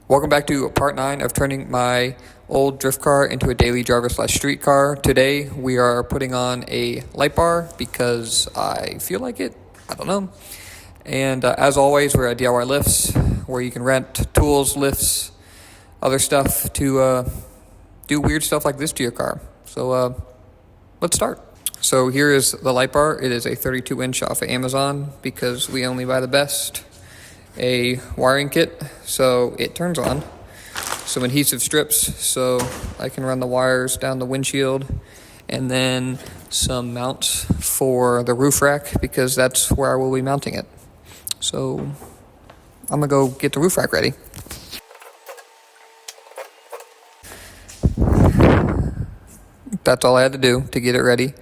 Welcome back to part 9 of turning my old drift car into a daily driver / street car. Today we are putting on a light bar because I feel like it. I don't know. And as always, we're at DIY Lifts where you can rent tools, lifts, other stuff to do weird stuff like this to your car. So let's start. So here is the light bar. It is a 32-inch off of Amazon because we only buy the best. A wiring kit, so it turns on. Some adhesive strips, so I can run the wires down the windshield. And then some mounts for the roof rack, because that's where I will be mounting it. So I'm gonna go get the roof rack ready. That's all I had to do to get it ready.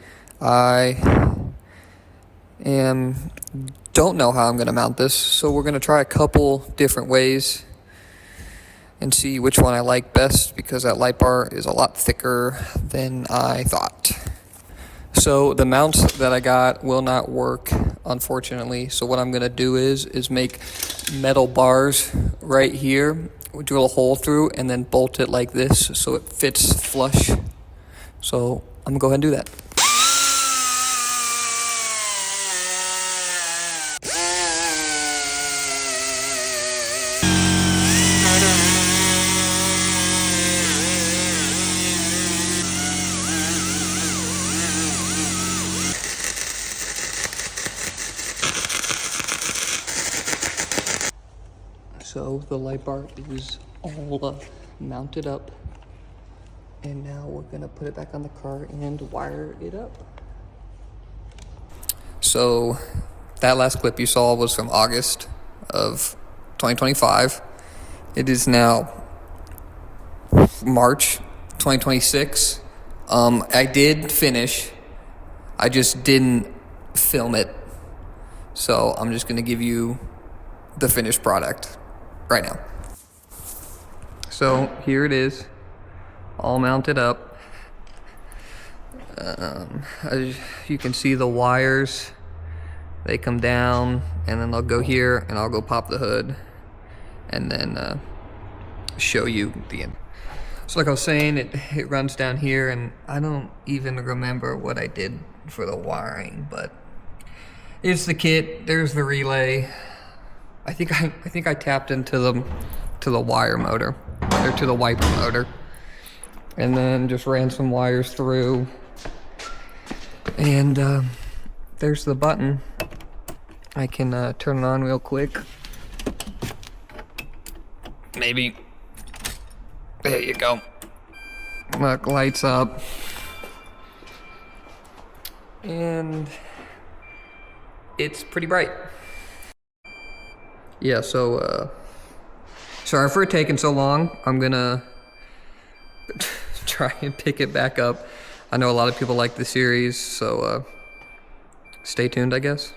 Don't know how I'm going to mount this, so we're going to try a couple different ways and see which one I like best, because that light bar is a lot thicker than I thought. So the mounts that I got will not work, unfortunately. So what I'm going to do is make metal bars right here, drill a hole through, and then bolt it like this so it fits flush. So I'm going to go ahead and do that. So the light bar is all mounted up, and now we're gonna put it back on the car and wire it up. So that last clip you saw was from August of 2025. It is now March 2026. I did finish, I just didn't film it. So I'm just gonna give you the finished product right now. So here it is, all mounted up. As you can see, the wires, they come down and then they'll go here, and I'll go pop the hood and then show you the end. So like I was saying, it runs down here, and I don't even remember what I did for the wiring, but it's the kit. There's the relay. I think I tapped into the wire motor, or to the wiper motor, and then just ran some wires through. And there's the button. I can turn it on real quick. Maybe. There you go. Look, lights up. And it's pretty bright. Yeah, so sorry for it taking so long. I'm gonna try and pick it back up. I know a lot of people like the series, so stay tuned, I guess.